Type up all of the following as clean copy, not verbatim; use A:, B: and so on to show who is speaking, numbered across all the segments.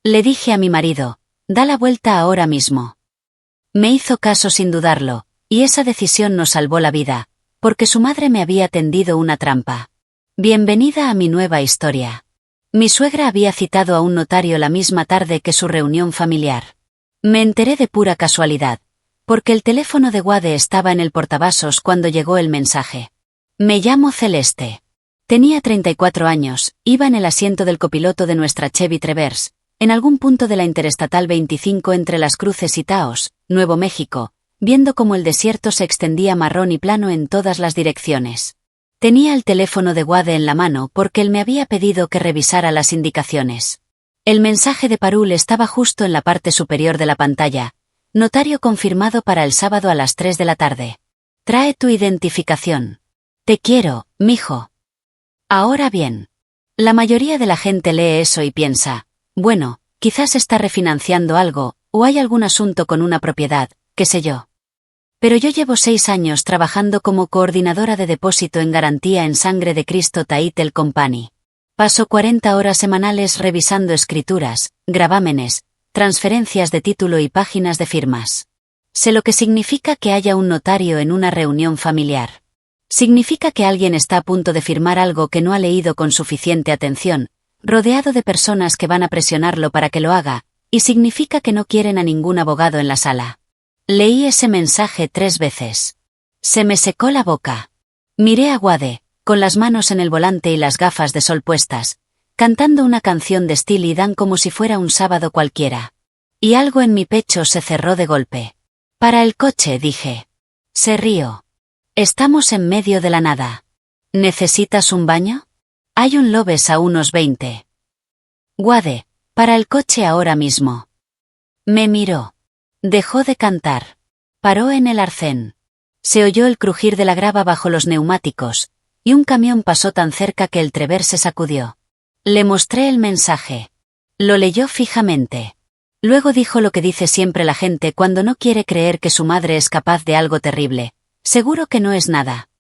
A: Le dije a mi marido, da la vuelta ahora mismo. Me hizo caso sin dudarlo, y esa decisión nos salvó la vida, porque su madre me había tendido una trampa. Bienvenida a mi nueva historia. Mi suegra había citado a un notario la misma tarde que su reunión familiar. Me enteré de pura casualidad, porque el teléfono de Wade estaba en el portavasos cuando llegó el mensaje. Me llamo Celeste. Tenía 34 años, iba en el asiento del copiloto de nuestra Chevy Traverse, en algún punto de la Interestatal 25 entre Las Cruces y Taos, Nuevo México, viendo cómo el desierto se extendía marrón y plano en todas las direcciones. Tenía el teléfono de Wade en la mano porque él me había pedido que revisara las indicaciones. El mensaje de Parul estaba justo en la parte superior de la pantalla. Notario confirmado para el sábado a las 3 de la tarde. Trae tu identificación. Te quiero, mijo. Ahora bien. La mayoría de la gente lee eso y piensa, bueno, quizás está refinanciando algo, o hay algún asunto con una propiedad, qué sé yo. Pero yo llevo 6 años trabajando como coordinadora de depósito en garantía en Sangre de Cristo Title Company. Paso 40 horas semanales revisando escrituras, gravámenes, transferencias de título y páginas de firmas. Sé lo que significa que haya un notario en una reunión familiar. Significa que alguien está a punto de firmar algo que no ha leído con suficiente atención, rodeado de personas que van a presionarlo para que lo haga, y significa que no quieren a ningún abogado en la sala. Leí ese mensaje 3 veces. Se me secó la boca. Miré a Wade, con las manos en el volante y las gafas de sol puestas, cantando una canción de Steely Dan como si fuera un sábado cualquiera. Y algo en mi pecho se cerró de golpe. Para el coche, dije. Se rió. Estamos en medio de la nada. ¿Necesitas un baño? Hay un Loves a unos 20. Wade, para el coche ahora mismo. Me miró. Dejó de cantar. Paró en el arcén. Se oyó el crujir de la grava bajo los neumáticos, y un camión pasó tan cerca que el Trever se sacudió. Le mostré el mensaje. Lo leyó fijamente. Luego dijo lo que dice siempre la gente cuando no quiere creer que su madre es capaz de algo terrible. Seguro que no es nada.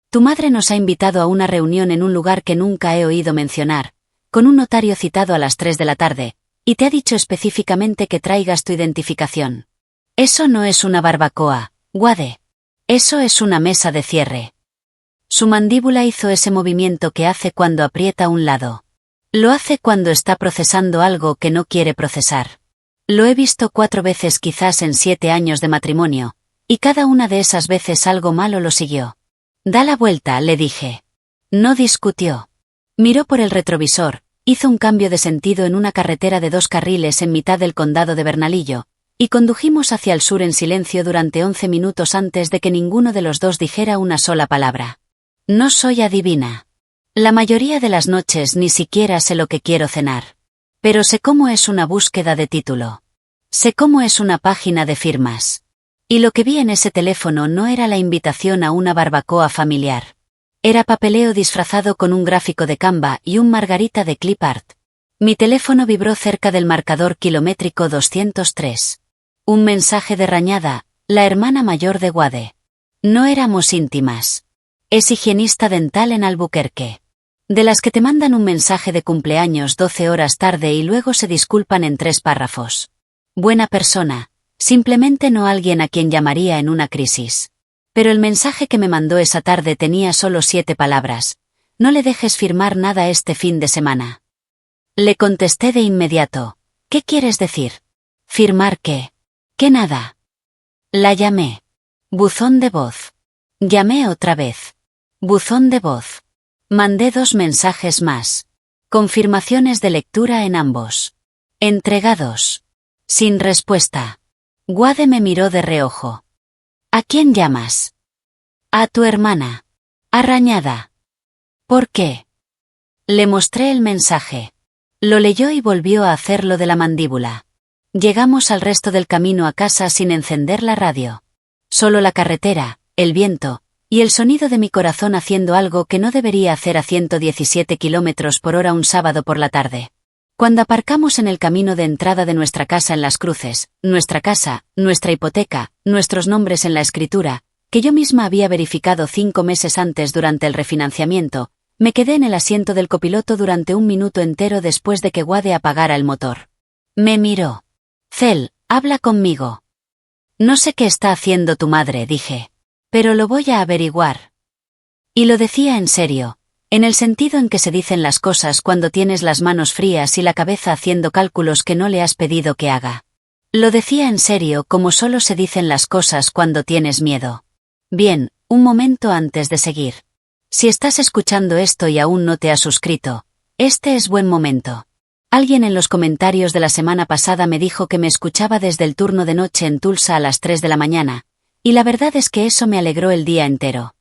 A: Tu madre nos ha invitado a una reunión en un lugar que nunca he oído mencionar, con un notario citado a las 3 de la tarde, y te ha dicho específicamente que traigas tu identificación. Eso no es una barbacoa, Wade. Eso es una mesa de cierre. Su mandíbula hizo ese movimiento que hace cuando aprieta un lado. Lo hace cuando está procesando algo que no quiere procesar. Lo he visto 4 veces quizás en 7 años de matrimonio, y cada una de esas veces algo malo lo siguió. Da la vuelta, le dije. No discutió. Miró por el retrovisor, hizo un cambio de sentido en una carretera de 2 carriles en mitad del condado de Bernalillo, y condujimos hacia el sur en silencio durante 11 minutos antes de que ninguno de los dos dijera una sola palabra. No soy adivina. La mayoría de las noches ni siquiera sé lo que quiero cenar. Pero sé cómo es una búsqueda de título. Sé cómo es una página de firmas. Y lo que vi en ese teléfono no era la invitación a una barbacoa familiar. Era papeleo disfrazado con un gráfico de Canva y un margarita de clip art. Mi teléfono vibró cerca del marcador kilométrico 203. Un mensaje de Rañada, la hermana mayor de Wade. No éramos íntimas. Es higienista dental en Albuquerque. De las que te mandan un mensaje de cumpleaños 12 horas tarde y luego se disculpan en 3 párrafos. Buena persona, simplemente no alguien a quien llamaría en una crisis. Pero el mensaje que me mandó esa tarde tenía solo 7 palabras. No le dejes firmar nada este fin de semana. Le contesté de inmediato. ¿Qué quieres decir? ¿Firmar qué? ¿Qué nada? La llamé. Buzón de voz. Llamé otra vez. Buzón de voz. Mandé 2 mensajes más. Confirmaciones de lectura en ambos. Entregados. Sin respuesta. Wade me miró de reojo. ¿A quién llamas? A tu hermana. A Rañada. ¿Por qué? Le mostré el mensaje. Lo leyó y volvió a hacerlo de la mandíbula. Llegamos al resto del camino a casa sin encender la radio. Solo la carretera, el viento, y el sonido de mi corazón haciendo algo que no debería hacer a 117 kilómetros por hora un sábado por la tarde. Cuando aparcamos en el camino de entrada de nuestra casa en Las Cruces, nuestra casa, nuestra hipoteca, nuestros nombres en la escritura, que yo misma había verificado 5 meses antes durante el refinanciamiento, me quedé en el asiento del copiloto durante 1 minuto entero después de que Wade apagara el motor. Me miró. Cel, habla conmigo. No sé qué está haciendo tu madre, dije. Pero lo voy a averiguar. Y lo decía en serio, en el sentido en que se dicen las cosas cuando tienes las manos frías y la cabeza haciendo cálculos que no le has pedido que haga. Lo decía en serio como solo se dicen las cosas cuando tienes miedo. Bien, un momento antes de seguir. Si estás escuchando esto y aún no te has suscrito, este es buen momento. Alguien en los comentarios de la semana pasada me dijo que me escuchaba desde el turno de noche en Tulsa a las 3 de la mañana, y la verdad es que eso me alegró el día entero.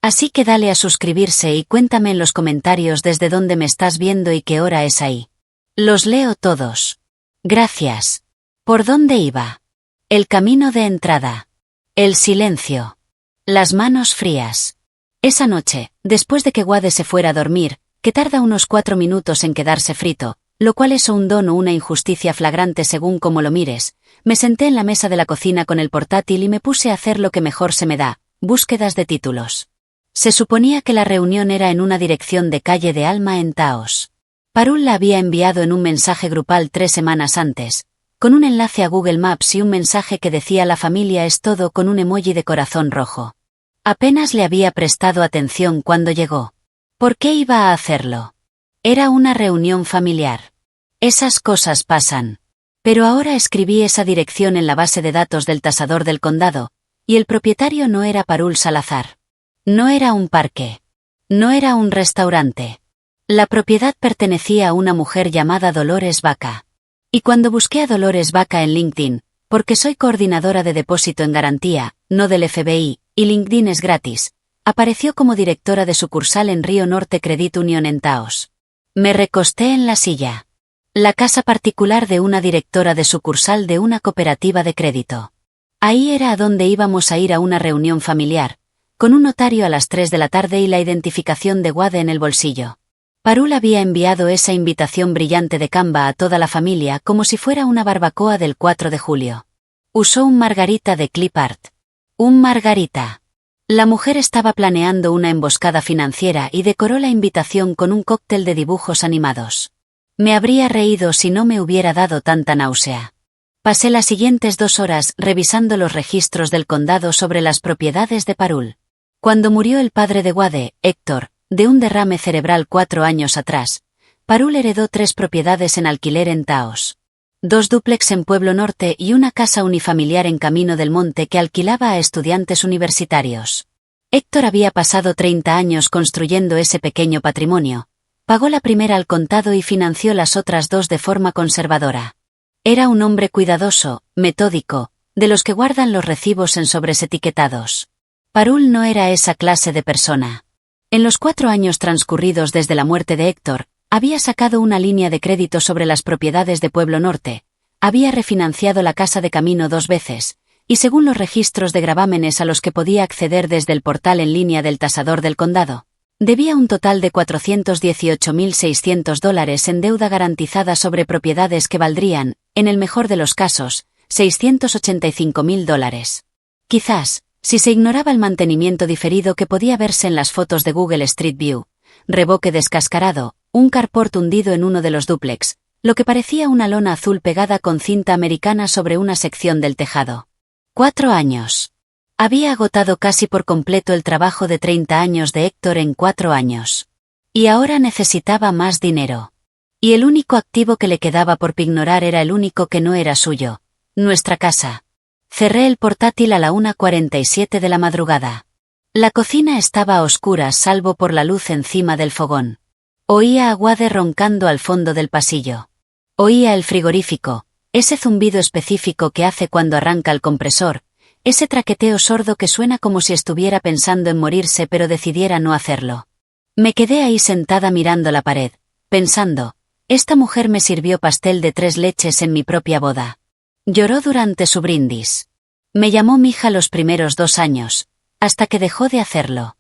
A: Así que dale a suscribirse y cuéntame en los comentarios desde dónde me estás viendo y qué hora es ahí. Los leo todos. Gracias. ¿Por dónde iba? El camino de entrada. El silencio. Las manos frías. Esa noche, después de que Wade se fuera a dormir, que tarda unos 4 minutos en quedarse frito, lo cual es un don o una injusticia flagrante según como lo mires, me senté en la mesa de la cocina con el portátil y me puse a hacer lo que mejor se me da, búsquedas de títulos. Se suponía que la reunión era en una dirección de calle de Alma en Taos. Parul la había enviado en un mensaje grupal 3 semanas antes, con un enlace a Google Maps y un mensaje que decía la familia es todo con un emoji de corazón rojo. Apenas le había prestado atención cuando llegó. ¿Por qué iba a hacerlo? Era una reunión familiar. Esas cosas pasan. Pero ahora escribí esa dirección en la base de datos del tasador del condado, y el propietario no era Parul Salazar. No era un parque. No era un restaurante. La propiedad pertenecía a una mujer llamada Dolores Vaca. Y cuando busqué a Dolores Vaca en LinkedIn, porque soy coordinadora de depósito en garantía, no del FBI, y LinkedIn es gratis, apareció como directora de sucursal en Río Norte Credit Union en Taos. Me recosté en la silla. La casa particular de una directora de sucursal de una cooperativa de crédito. Ahí era a donde íbamos a ir a una reunión familiar, con un notario a las 3 de la tarde y la identificación de Wade en el bolsillo. Parul había enviado esa invitación brillante de Canva a toda la familia como si fuera una barbacoa del 4 de julio. Usó un margarita de clip art. Un margarita. La mujer estaba planeando una emboscada financiera y decoró la invitación con un cóctel de dibujos animados. Me habría reído si no me hubiera dado tanta náusea. Pasé las siguientes 2 horas revisando los registros del condado sobre las propiedades de Parul. Cuando murió el padre de Wade, Héctor, de un derrame cerebral 4 años atrás, Parul heredó 3 propiedades en alquiler en Taos. 2 dúplex en Pueblo Norte y una casa unifamiliar en Camino del Monte que alquilaba a estudiantes universitarios. Héctor había pasado 30 años construyendo ese pequeño patrimonio, pagó la primera al contado y financió las otras 2 de forma conservadora. Era un hombre cuidadoso, metódico, de los que guardan los recibos en sobres etiquetados. Parul no era esa clase de persona. En los 4 años transcurridos desde la muerte de Héctor, había sacado una línea de crédito sobre las propiedades de Pueblo Norte, había refinanciado la casa de Camino 2 veces, y según los registros de gravámenes a los que podía acceder desde el portal en línea del tasador del condado, debía un total de $418.600 en deuda garantizada sobre propiedades que valdrían, en el mejor de los casos, $685.000. Quizás, si se ignoraba el mantenimiento diferido que podía verse en las fotos de Google Street View, revoque descascarado, un carport hundido en uno de los dúplex, lo que parecía una lona azul pegada con cinta americana sobre una sección del tejado. 4 años. Había agotado casi por completo el trabajo de 30 años de Héctor en 4 años. Y ahora necesitaba más dinero. Y el único activo que le quedaba por pignorar era el único que no era suyo, nuestra casa. Cerré el portátil a la 1:47 de la madrugada. La cocina estaba a oscuras salvo por la luz encima del fogón. Oía a Wade roncando al fondo del pasillo. Oía el frigorífico, ese zumbido específico que hace cuando arranca el compresor, ese traqueteo sordo que suena como si estuviera pensando en morirse pero decidiera no hacerlo. Me quedé ahí sentada mirando la pared, pensando, esta mujer me sirvió pastel de 3 leches en mi propia boda. Lloró durante su brindis. Me llamó mija los primeros 2 años, hasta que dejó de hacerlo.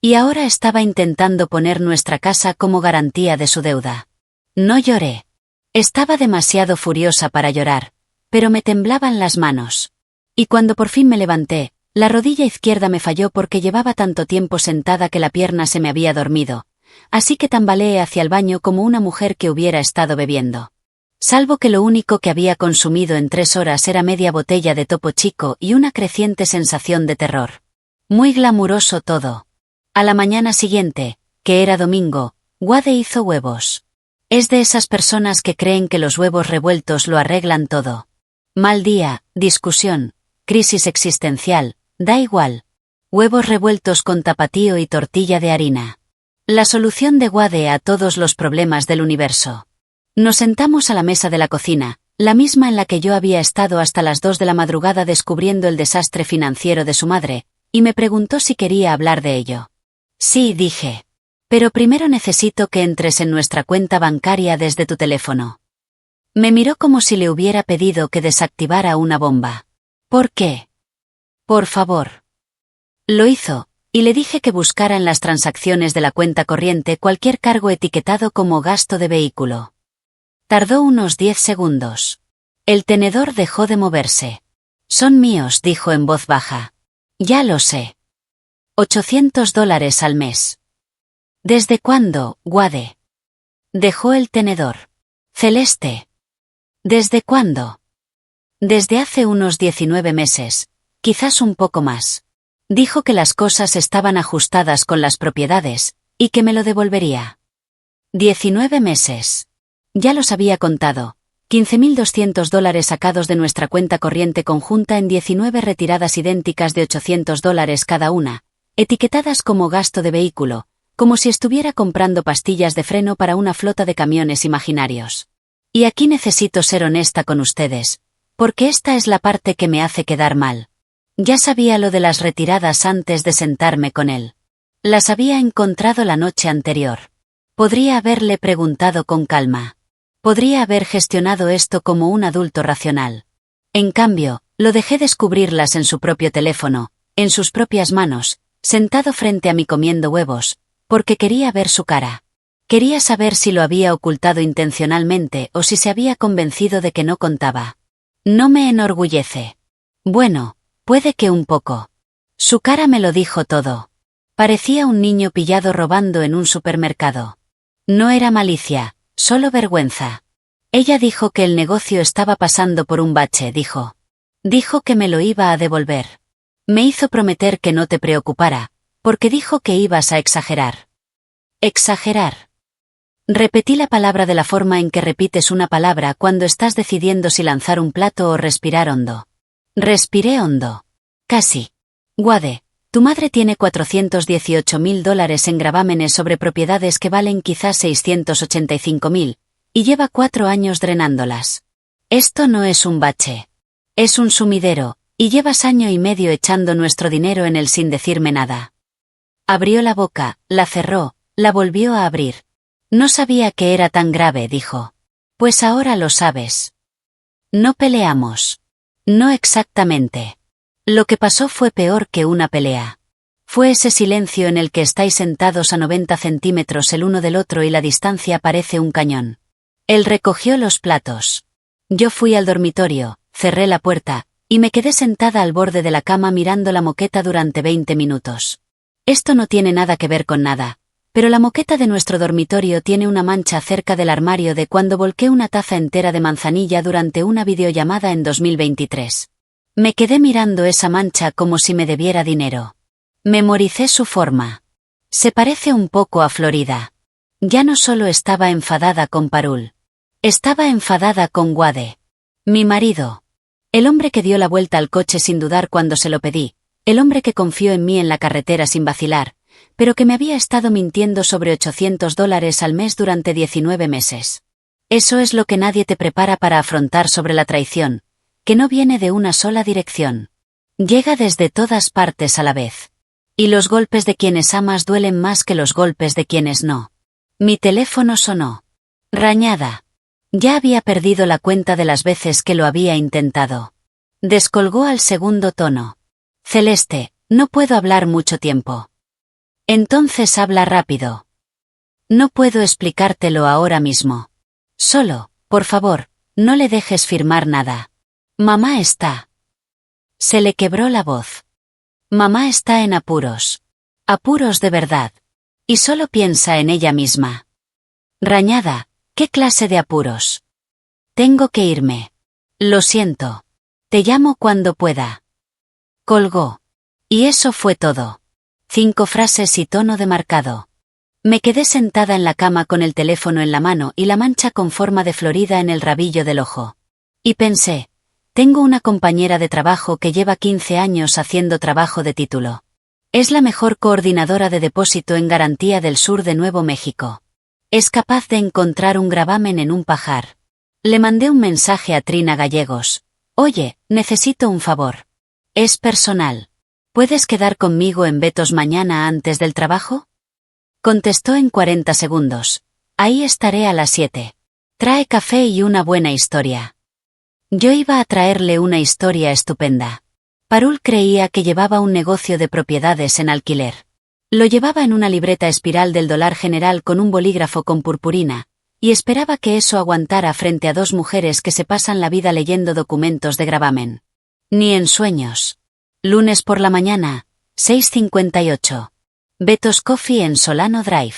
A: Y ahora estaba intentando poner nuestra casa como garantía de su deuda. No lloré. Estaba demasiado furiosa para llorar, pero me temblaban las manos. Y cuando por fin me levanté, la rodilla izquierda me falló porque llevaba tanto tiempo sentada que la pierna se me había dormido, así que tambaleé hacia el baño como una mujer que hubiera estado bebiendo. Salvo que lo único que había consumido en 3 horas era media botella de Topo Chico y una creciente sensación de terror. Muy glamuroso todo. A la mañana siguiente, que era domingo, Wade hizo huevos. Es de esas personas que creen que los huevos revueltos lo arreglan todo. Mal día, discusión, crisis existencial, da igual. Huevos revueltos con tapatío y tortilla de harina. La solución de Wade a todos los problemas del universo. Nos sentamos a la mesa de la cocina, la misma en la que yo había estado hasta las 2 de la madrugada descubriendo el desastre financiero de su madre, y me preguntó si quería hablar de ello. Sí, dije. Pero primero necesito que entres en nuestra cuenta bancaria desde tu teléfono. Me miró como si le hubiera pedido que desactivara una bomba. ¿Por qué? Por favor. Lo hizo, y le dije que buscara en las transacciones de la cuenta corriente cualquier cargo etiquetado como gasto de vehículo. Tardó unos 10 segundos. El tenedor dejó de moverse. Son míos, dijo en voz baja. Ya lo sé. $800 al mes. ¿Desde cuándo, Wade? Dejó el tenedor. Celeste. ¿Desde cuándo? Desde hace unos 19 meses, quizás un poco más. Dijo que las cosas estaban ajustadas con las propiedades, y que me lo devolvería. 19 meses. Ya los había contado. $15.200 sacados de nuestra cuenta corriente conjunta en 19 retiradas idénticas de $800 cada una, etiquetadas como gasto de vehículo, como si estuviera comprando pastillas de freno para una flota de camiones imaginarios. Y aquí necesito ser honesta con ustedes, porque esta es la parte que me hace quedar mal. Ya sabía lo de las retiradas antes de sentarme con él. Las había encontrado la noche anterior. Podría haberle preguntado con calma. Podría haber gestionado esto como un adulto racional. En cambio, lo dejé descubrirlas en su propio teléfono, en sus propias manos, sentado frente a mí comiendo huevos, porque quería ver su cara. Quería saber si lo había ocultado intencionalmente o si se había convencido de que no contaba. No me enorgullece. Bueno, puede que un poco. Su cara me lo dijo todo. Parecía un niño pillado robando en un supermercado. No era malicia, solo vergüenza. Ella dijo que el negocio estaba pasando por un bache, dijo. Dijo que me lo iba a devolver. Me hizo prometer que no te preocupara, porque dijo que ibas a exagerar. Exagerar. Repetí la palabra de la forma en que repites una palabra cuando estás decidiendo si lanzar un plato o respirar hondo. Respiré hondo. Casi. Wade, tu madre tiene $418.000 en gravámenes sobre propiedades que valen quizás 685.000, y lleva 4 años drenándolas. Esto no es un bache. Es un sumidero, y llevas año y medio echando nuestro dinero en él sin decirme nada. Abrió la boca, la cerró, la volvió a abrir. No sabía que era tan grave, dijo. Pues ahora lo sabes. No peleamos. No exactamente. Lo que pasó fue peor que una pelea. Fue ese silencio en el que estáis sentados a 90 centímetros el uno del otro y la distancia parece un cañón. Él recogió los platos. Yo fui al dormitorio, cerré la puerta, y me quedé sentada al borde de la cama mirando la moqueta durante 20 minutos. Esto no tiene nada que ver con nada, pero la moqueta de nuestro dormitorio tiene una mancha cerca del armario de cuando volqué una taza entera de manzanilla durante una videollamada en 2023. Me quedé mirando esa mancha como si me debiera dinero. Memoricé su forma. Se parece un poco a Florida. Ya no solo estaba enfadada con Parul. Estaba enfadada con Wade. Mi marido. El hombre que dio la vuelta al coche sin dudar cuando se lo pedí. El hombre que confió en mí en la carretera sin vacilar, pero que me había estado mintiendo sobre $800 al mes durante 19 meses. Eso es lo que nadie te prepara para afrontar sobre la traición, que no viene de una sola dirección. Llega desde todas partes a la vez. Y los golpes de quienes amas duelen más que los golpes de quienes no. Mi teléfono sonó. Rañada. Ya había perdido la cuenta de las veces que lo había intentado. Descolgó al segundo tono. Celeste, no puedo hablar mucho tiempo. Entonces habla rápido. No puedo explicártelo ahora mismo. Solo, por favor, no le dejes firmar nada. Mamá está. Se le quebró la voz. Mamá está en apuros. Apuros de verdad. Y solo piensa en ella misma. Rañada, ¿qué clase de apuros? Tengo que irme. Lo siento. Te llamo cuando pueda. Colgó. Y eso fue todo. 5 frases y tono demarcado. Me quedé sentada en la cama con el teléfono en la mano y la mancha con forma de Florida en el rabillo del ojo. Y pensé, tengo una compañera de trabajo que lleva 15 años haciendo trabajo de título. Es la mejor coordinadora de depósito en garantía del sur de Nuevo México. Es capaz de encontrar un gravamen en un pajar. Le mandé un mensaje a Trina Gallegos. Oye, necesito un favor. Es personal. ¿Puedes quedar conmigo en Betos mañana antes del trabajo? Contestó en 40 segundos. Ahí estaré a las 7. Trae café y una buena historia. Yo iba a traerle una historia estupenda. Parul creía que llevaba un negocio de propiedades en alquiler. Lo llevaba en una libreta espiral del dólar general con un bolígrafo con purpurina, y esperaba que eso aguantara frente a 2 mujeres que se pasan la vida leyendo documentos de gravamen. Ni en sueños. Lunes por la mañana, 6:58. Betos Coffee en Solano Drive.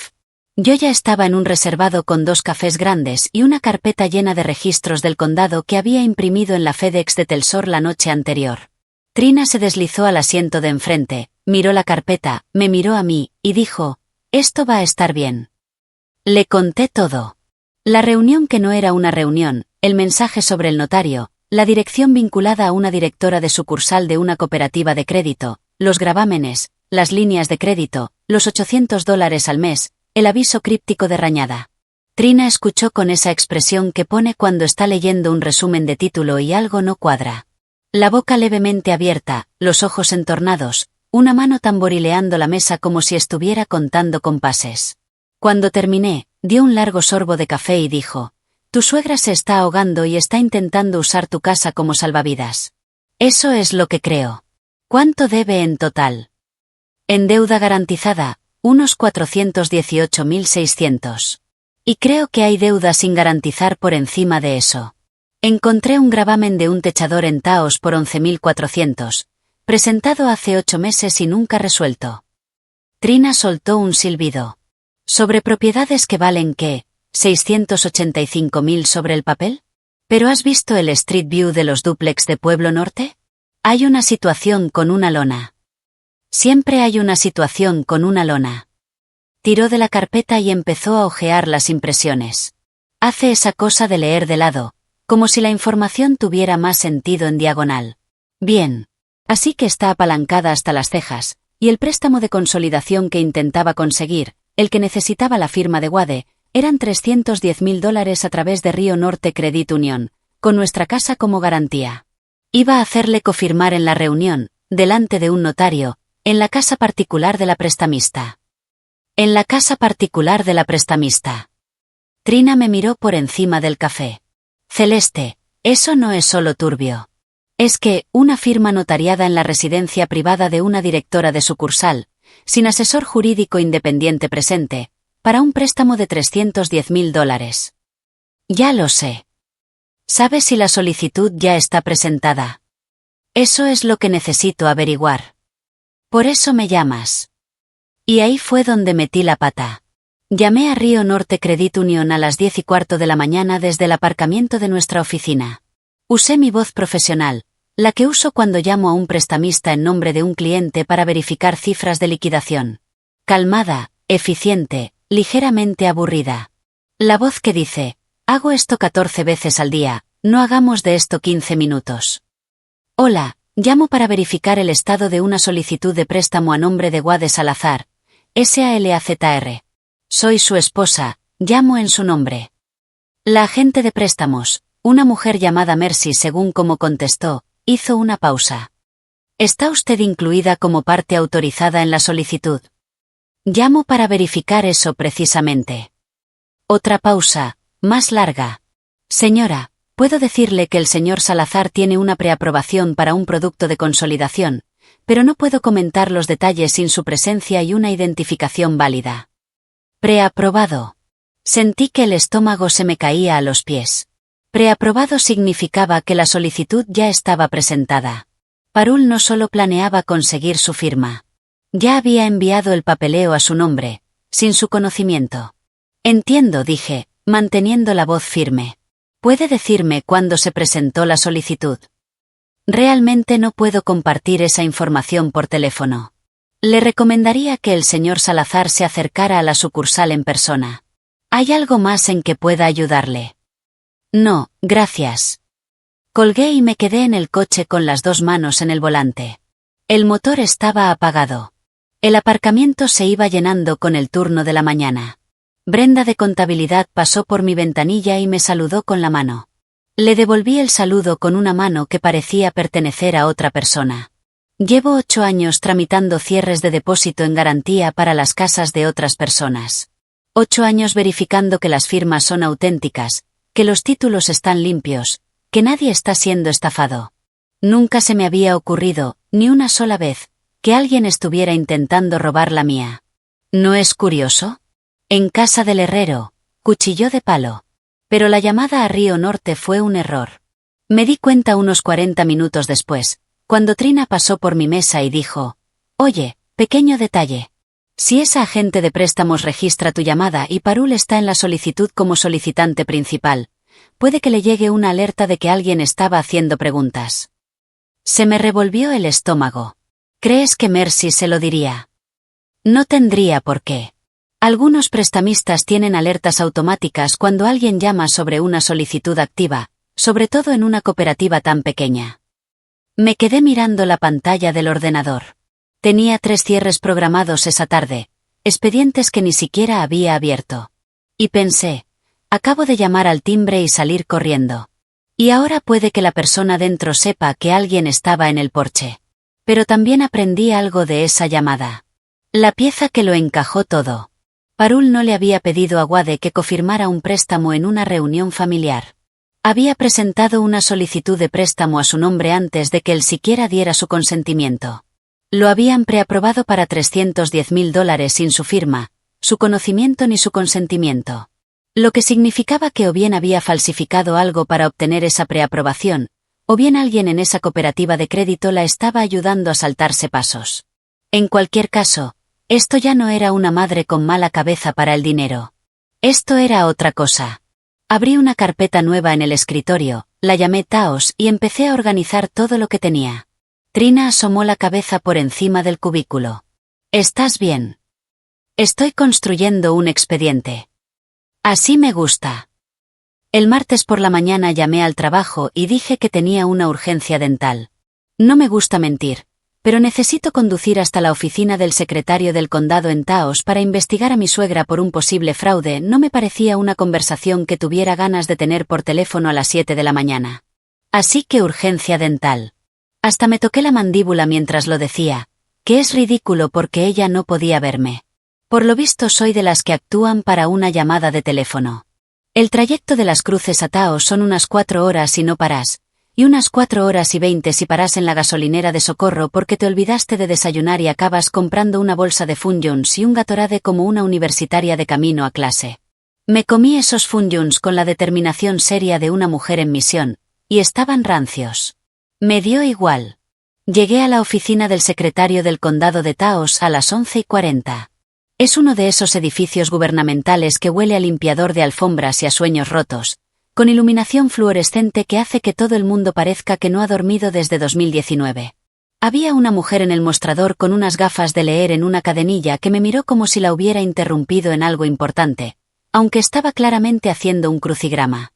A: Yo ya estaba en un reservado con 2 cafés grandes y una carpeta llena de registros del condado que había imprimido en la FedEx de Telsor la noche anterior. Trina se deslizó al asiento de enfrente, miró la carpeta, me miró a mí, y dijo, «Esto va a estar bien». Le conté todo. La reunión que no era una reunión, el mensaje sobre el notario, la dirección vinculada a una directora de sucursal de una cooperativa de crédito, los gravámenes, las líneas de crédito, los $800 al mes, el aviso críptico de rañada. Trina escuchó con esa expresión que pone cuando está leyendo un resumen de título y algo no cuadra. La boca levemente abierta, los ojos entornados, una mano tamborileando la mesa como si estuviera contando compases. Cuando terminé, dio un largo sorbo de café y dijo, «Tu suegra se está ahogando y está intentando usar tu casa como salvavidas». Eso es lo que creo. ¿Cuánto debe en total? En deuda garantizada, unos 418.600. Y creo que hay deuda sin garantizar por encima de eso. Encontré un gravamen de un techador en Taos por 11.400, presentado hace 8 meses y nunca resuelto. Trina soltó un silbido. ¿Sobre propiedades que valen qué? ¿685.000 sobre el papel? ¿Pero has visto el Street View de los dúplex de Pueblo Norte? Hay una situación con una lona. Siempre hay una situación con una lona. Tiró de la carpeta y empezó a hojear las impresiones. Hace esa cosa de leer de lado, como si la información tuviera más sentido en diagonal. Bien. Así que está apalancada hasta las cejas, y el préstamo de consolidación que intentaba conseguir, el que necesitaba la firma de Wade, eran $310.000 a través de Río Norte Credit Union, con nuestra casa como garantía. Iba a hacerle cofirmar en la reunión, delante de un notario, en la casa particular de la prestamista. En la casa particular de la prestamista. Trina me miró por encima del café. Celeste, eso no es solo turbio. Es que, una firma notariada en la residencia privada de una directora de sucursal, sin asesor jurídico independiente presente, para un préstamo de $310.000. Ya lo sé. ¿Sabes si la solicitud ya está presentada? Eso es lo que necesito averiguar. Por eso me llamas. Y ahí fue donde metí la pata. Llamé a Río Norte Credit Union a las 10:15 de la mañana desde el aparcamiento de nuestra oficina. Usé mi voz profesional, la que uso cuando llamo a un prestamista en nombre de un cliente para verificar cifras de liquidación. Calmada, eficiente, ligeramente aburrida. La voz que dice, hago esto 14 veces al día, no hagamos de esto 15 minutos. Hola, llamo para verificar el estado de una solicitud de préstamo a nombre de Wade Salazar, SALAZR. Soy su esposa, llamo en su nombre. La agente de préstamos, una mujer llamada Mercy según como contestó, hizo una pausa. ¿Está usted incluida como parte autorizada en la solicitud? Llamo para verificar eso precisamente. Otra pausa, más larga. Señora, puedo decirle que el señor Salazar tiene una preaprobación para un producto de consolidación, pero no puedo comentar los detalles sin su presencia y una identificación válida. Preaprobado. Sentí que el estómago se me caía a los pies. Preaprobado significaba que la solicitud ya estaba presentada. Parul no solo planeaba conseguir su firma. Ya había enviado el papeleo a su nombre, sin su conocimiento. Entiendo, dije, manteniendo la voz firme. ¿Puede decirme cuándo se presentó la solicitud? Realmente no puedo compartir esa información por teléfono. Le recomendaría que el señor Salazar se acercara a la sucursal en persona. ¿Hay algo más en que pueda ayudarle? No, gracias. Colgué y me quedé en el coche con las dos manos en el volante. El motor estaba apagado. El aparcamiento se iba llenando con el turno de la mañana. Brenda de contabilidad pasó por mi ventanilla y me saludó con la mano. Le devolví el saludo con una mano que parecía pertenecer a otra persona. Llevo 8 años tramitando cierres de depósito en garantía para las casas de otras personas. 8 años verificando que las firmas son auténticas, que los títulos están limpios, que nadie está siendo estafado. Nunca se me había ocurrido, ni una sola vez, que alguien estuviera intentando robar la mía. ¿No es curioso? En casa del herrero, cuchillo de palo. Pero la llamada a Río Norte fue un error. Me di cuenta unos 40 minutos después, cuando Trina pasó por mi mesa y dijo: «Oye, pequeño detalle. Si esa agente de préstamos registra tu llamada y Parul está en la solicitud como solicitante principal, puede que le llegue una alerta de que alguien estaba haciendo preguntas». Se me revolvió el estómago. ¿Crees que Mercy se lo diría? No tendría por qué. Algunos prestamistas tienen alertas automáticas cuando alguien llama sobre una solicitud activa, sobre todo en una cooperativa tan pequeña. Me quedé mirando la pantalla del ordenador. Tenía 3 cierres programados esa tarde, expedientes que ni siquiera había abierto. Y pensé, acabo de llamar al timbre y salir corriendo. Y ahora puede que la persona dentro sepa que alguien estaba en el porche. Pero también aprendí algo de esa llamada. La pieza que lo encajó todo. Parul no le había pedido a Wade que confirmara un préstamo en una reunión familiar. Había presentado una solicitud de préstamo a su nombre antes de que él siquiera diera su consentimiento. Lo habían preaprobado para $310.000 sin su firma, su conocimiento ni su consentimiento. Lo que significaba que o bien había falsificado algo para obtener esa preaprobación, o bien alguien en esa cooperativa de crédito la estaba ayudando a saltarse pasos. En cualquier caso, esto ya no era una madre con mala cabeza para el dinero. Esto era otra cosa. Abrí una carpeta nueva en el escritorio, la llamé Taos y empecé a organizar todo lo que tenía. Trina asomó la cabeza por encima del cubículo. ¿Estás bien? Estoy construyendo un expediente. Así me gusta. El martes por la mañana llamé al trabajo y dije que tenía una urgencia dental. No me gusta mentir, pero necesito conducir hasta la oficina del secretario del condado en Taos para investigar a mi suegra por un posible fraude. No me parecía una conversación que tuviera ganas de tener por teléfono a las 7 de la mañana. Así que urgencia dental. Hasta me toqué la mandíbula mientras lo decía, que es ridículo porque ella no podía verme. Por lo visto soy de las que actúan para una llamada de teléfono. El trayecto de Las Cruces a Taos son unas 4 horas si no paras, y unas 4 horas y 20 si paras en la gasolinera de Socorro porque te olvidaste de desayunar y acabas comprando una bolsa de Funyuns y un Gatorade como una universitaria de camino a clase. Me comí esos Funyuns con la determinación seria de una mujer en misión, y estaban rancios. Me dio igual. Llegué a la oficina del secretario del condado de Taos a las 11:40. Es uno de esos edificios gubernamentales que huele a limpiador de alfombras y a sueños rotos, con iluminación fluorescente que hace que todo el mundo parezca que no ha dormido desde 2019. Había una mujer en el mostrador con unas gafas de leer en una cadenilla que me miró como si la hubiera interrumpido en algo importante, aunque estaba claramente haciendo un crucigrama.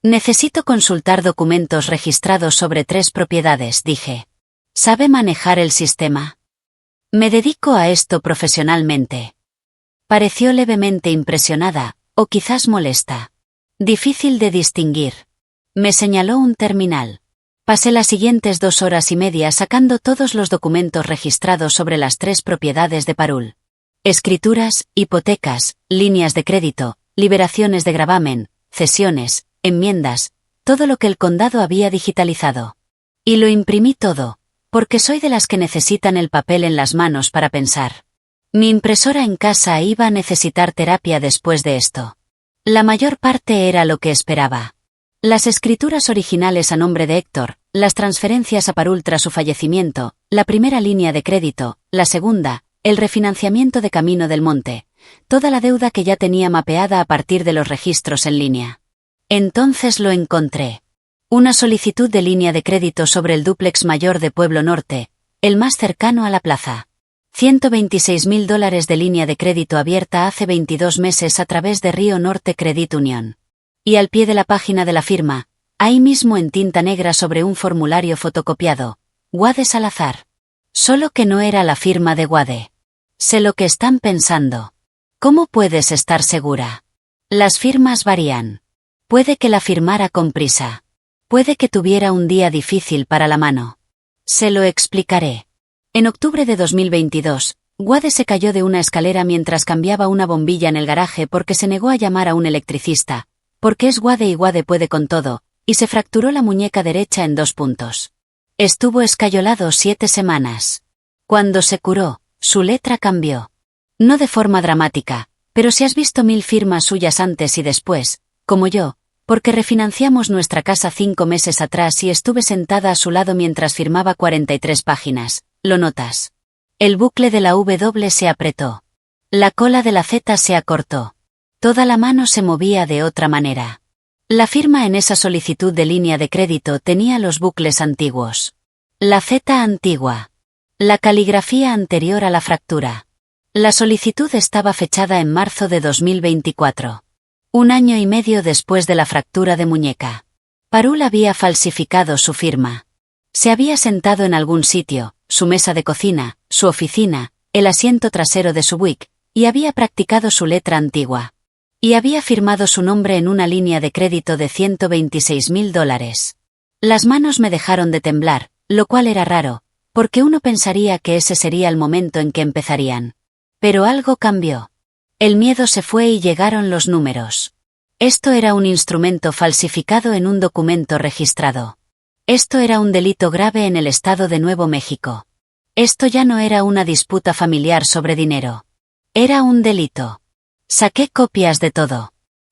A: Necesito consultar documentos registrados sobre 3 propiedades, dije. ¿Sabe manejar el sistema? Me dedico a esto profesionalmente. Pareció levemente impresionada, o quizás molesta. Difícil de distinguir. Me señaló un terminal. Pasé las siguientes 2 horas y media sacando todos los documentos registrados sobre las 3 propiedades de Parul. Escrituras, hipotecas, líneas de crédito, liberaciones de gravamen, cesiones, enmiendas, todo lo que el condado había digitalizado. Y lo imprimí todo, porque soy de las que necesitan el papel en las manos para pensar. Mi impresora en casa iba a necesitar terapia después de esto. La mayor parte era lo que esperaba. Las escrituras originales a nombre de Héctor, las transferencias a Parul tras su fallecimiento, la primera línea de crédito, la segunda, el refinanciamiento de Camino del Monte, toda la deuda que ya tenía mapeada a partir de los registros en línea. Entonces lo encontré. Una solicitud de línea de crédito sobre el dúplex mayor de Pueblo Norte, el más cercano a la plaza. $126.000 de línea de crédito abierta hace 22 meses a través de Río Norte Credit Union. Y al pie de la página de la firma, ahí mismo en tinta negra sobre un formulario fotocopiado, Wade Salazar. Solo que no era la firma de Wade. Sé lo que están pensando. ¿Cómo puedes estar segura? Las firmas varían. Puede que la firmara con prisa. Puede que tuviera un día difícil para la mano. Se lo explicaré. En octubre de 2022, Wade se cayó de una escalera mientras cambiaba una bombilla en el garaje porque se negó a llamar a un electricista, porque es Wade y Wade puede con todo, y se fracturó la muñeca derecha en 2 puntos. Estuvo escayolado 7 semanas. Cuando se curó, su letra cambió. No de forma dramática, pero si has visto 1000 firmas suyas antes y después, como yo, porque refinanciamos nuestra casa 5 meses atrás y estuve sentada a su lado mientras firmaba 43 páginas, lo notas. El bucle de la W se apretó. La cola de la Z se acortó. Toda la mano se movía de otra manera. La firma en esa solicitud de línea de crédito tenía los bucles antiguos. La Z antigua. La caligrafía anterior a la fractura. La solicitud estaba fechada en marzo de 2024. 1 año y medio después de la fractura de muñeca. Parul había falsificado su firma. Se había sentado en algún sitio, su mesa de cocina, su oficina, el asiento trasero de su Buick, y había practicado su letra antigua. Y había firmado su nombre en una línea de crédito de $126.000. Las manos me dejaron de temblar, lo cual era raro, porque uno pensaría que ese sería el momento en que empezarían. Pero algo cambió. El miedo se fue y llegaron los números. Esto era un instrumento falsificado en un documento registrado. Esto era un delito grave en el estado de Nuevo México. Esto ya no era una disputa familiar sobre dinero. Era un delito. Saqué copias de todo.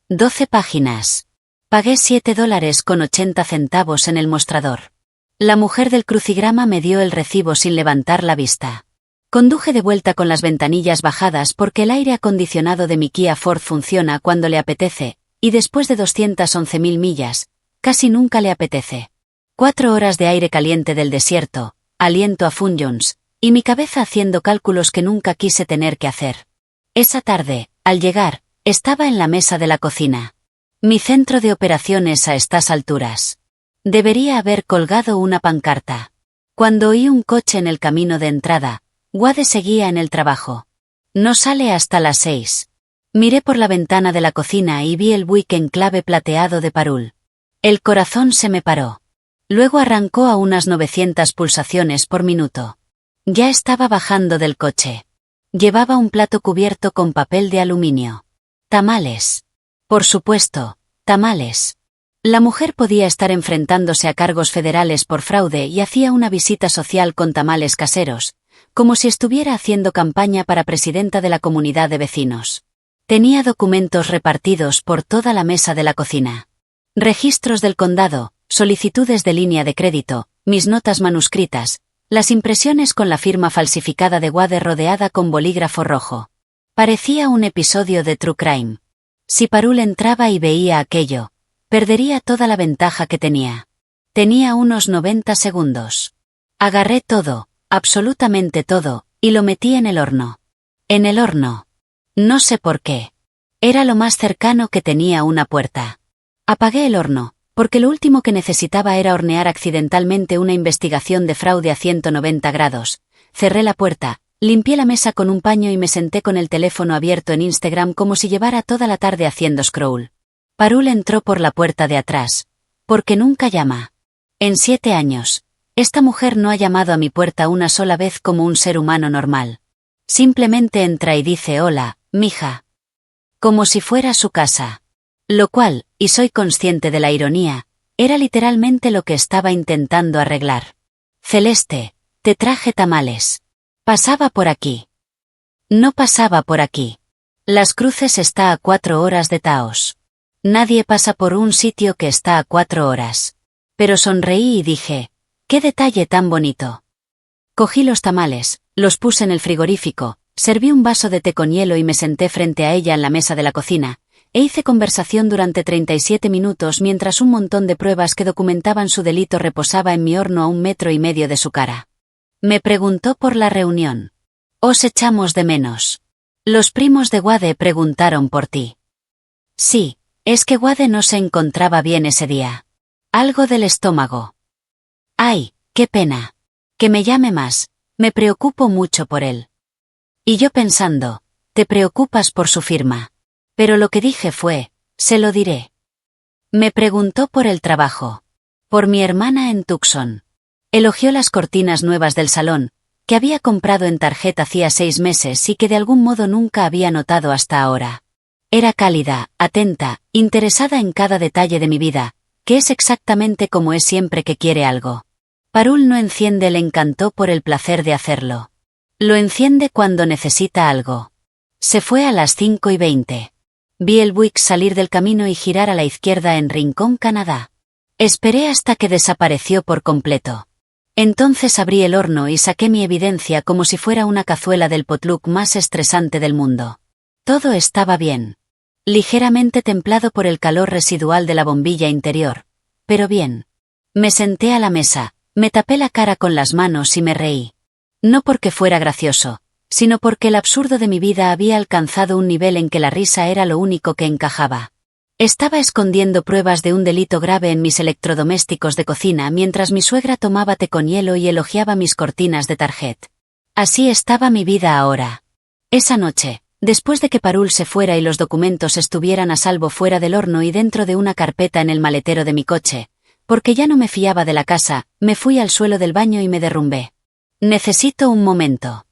A: 12 páginas. Pagué $7.80 en el mostrador. La mujer del crucigrama me dio el recibo sin levantar la vista. Conduje de vuelta con las ventanillas bajadas porque el aire acondicionado de mi Kia Ford funciona cuando le apetece, y después de 211.000 millas, casi nunca le apetece. 4 horas de aire caliente del desierto, aliento a Funyuns, y mi cabeza haciendo cálculos que nunca quise tener que hacer. Esa tarde, al llegar, estaba en la mesa de la cocina. Mi centro de operaciones a estas alturas. Debería haber colgado una pancarta. Cuando oí un coche en el camino de entrada, Wade seguía en el trabajo. No sale hasta las 6. Miré por la ventana de la cocina y vi el Buick en clave plateado de Parul. El corazón se me paró. Luego arrancó a unas 900 pulsaciones por minuto. Ya estaba bajando del coche. Llevaba un plato cubierto con papel de aluminio. Tamales. Por supuesto, tamales. La mujer podía estar enfrentándose a cargos federales por fraude y hacía una visita social con tamales caseros, como si estuviera haciendo campaña para presidenta de la comunidad de vecinos. Tenía documentos repartidos por toda la mesa de la cocina. Registros del condado, solicitudes de línea de crédito, mis notas manuscritas, las impresiones con la firma falsificada de Wade rodeada con bolígrafo rojo. Parecía un episodio de True Crime. Si Parul entraba y veía aquello, perdería toda la ventaja que tenía. Tenía unos 90 segundos. Agarré todo, absolutamente todo, y lo metí en el horno. En el horno. No sé por qué. Era lo más cercano que tenía una puerta. Apagué el horno, porque lo último que necesitaba era hornear accidentalmente una investigación de fraude a 190 grados. Cerré la puerta, limpié la mesa con un paño y me senté con el teléfono abierto en Instagram como si llevara toda la tarde haciendo scroll. Parul entró por la puerta de atrás. Porque nunca llama. En 7 años, esta mujer no ha llamado a mi puerta una sola vez como un ser humano normal. Simplemente entra y dice hola, mija. Como si fuera su casa. Lo cual, y soy consciente de la ironía, era literalmente lo que estaba intentando arreglar. Celeste, te traje tamales. Pasaba por aquí. No pasaba por aquí. Las Cruces está a 4 horas de Taos. Nadie pasa por un sitio que está a 4 horas. Pero sonreí y dije, ¡qué detalle tan bonito! Cogí los tamales, los puse en el frigorífico, serví un vaso de té con hielo y me senté frente a ella en la mesa de la cocina, e hice conversación durante 37 minutos mientras un montón de pruebas que documentaban su delito reposaba en mi horno a 1,5 metros de su cara. Me preguntó por la reunión. Os echamos de menos. Los primos de Wade preguntaron por ti. Sí, es que Wade no se encontraba bien ese día. Algo del estómago. Ay, qué pena. Que me llame más, me preocupo mucho por él. Y yo pensando, te preocupas por su firma. Pero lo que dije fue, se lo diré. Me preguntó por el trabajo. Por mi hermana en Tucson. Elogió las cortinas nuevas del salón, que había comprado en tarjeta hacía 6 meses y que de algún modo nunca había notado hasta ahora. Era cálida, atenta, interesada en cada detalle de mi vida, que es exactamente como es siempre que quiere algo. Parul no enciende el encanto por el placer de hacerlo. Lo enciende cuando necesita algo. Se fue a las 5:20. Vi el Buick salir del camino y girar a la izquierda en Rincón, Canadá. Esperé hasta que desapareció por completo. Entonces abrí el horno y saqué mi evidencia como si fuera una cazuela del potluck más estresante del mundo. Todo estaba bien. Ligeramente templado por el calor residual de la bombilla interior. Pero bien. Me senté a la mesa, me tapé la cara con las manos y me reí. No porque fuera gracioso, sino porque el absurdo de mi vida había alcanzado un nivel en que la risa era lo único que encajaba. Estaba escondiendo pruebas de un delito grave en mis electrodomésticos de cocina mientras mi suegra tomaba té con hielo y elogiaba mis cortinas de tarjeta. Así estaba mi vida ahora. Esa noche, después de que Parul se fuera y los documentos estuvieran a salvo fuera del horno y dentro de una carpeta en el maletero de mi coche, porque ya no me fiaba de la casa, me fui al suelo del baño y me derrumbé. Necesito un momento.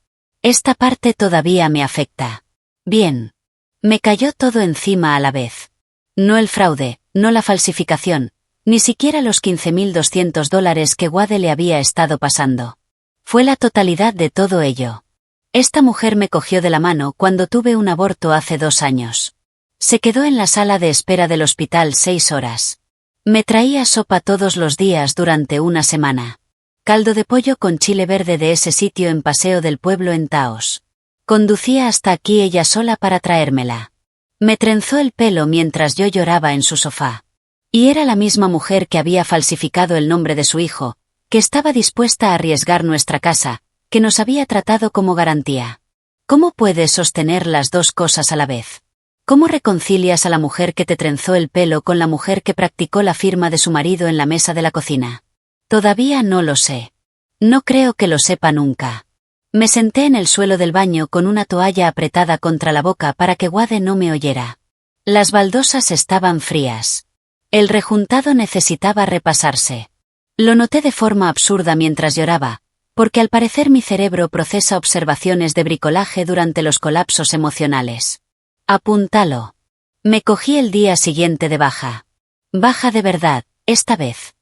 A: Esta parte todavía me afecta. Bien. Me cayó todo encima a la vez. No el fraude, no la falsificación, ni siquiera los $15.200 que Wade le había estado pasando. Fue la totalidad de todo ello. Esta mujer me cogió de la mano cuando tuve un aborto hace 2 años. Se quedó en la sala de espera del hospital 6 horas. Me traía sopa todos los días durante una semana. Caldo de pollo con chile verde de ese sitio en Paseo del Pueblo en Taos. Conducía hasta aquí ella sola para traérmela. Me trenzó el pelo mientras yo lloraba en su sofá. Y era la misma mujer que había falsificado el nombre de su hijo, que estaba dispuesta a arriesgar nuestra casa, que nos había tratado como garantía. ¿Cómo puedes sostener las dos cosas a la vez? ¿Cómo reconcilias a la mujer que te trenzó el pelo con la mujer que practicó la firma de su marido en la mesa de la cocina? Todavía no lo sé. No creo que lo sepa nunca. Me senté en el suelo del baño con una toalla apretada contra la boca para que Wade no me oyera. Las baldosas estaban frías. El rejuntado necesitaba repasarse. Lo noté de forma absurda mientras lloraba, porque al parecer mi cerebro procesa observaciones de bricolaje durante los colapsos emocionales. Apúntalo. Me cogí el día siguiente de baja. Baja de verdad, esta vez.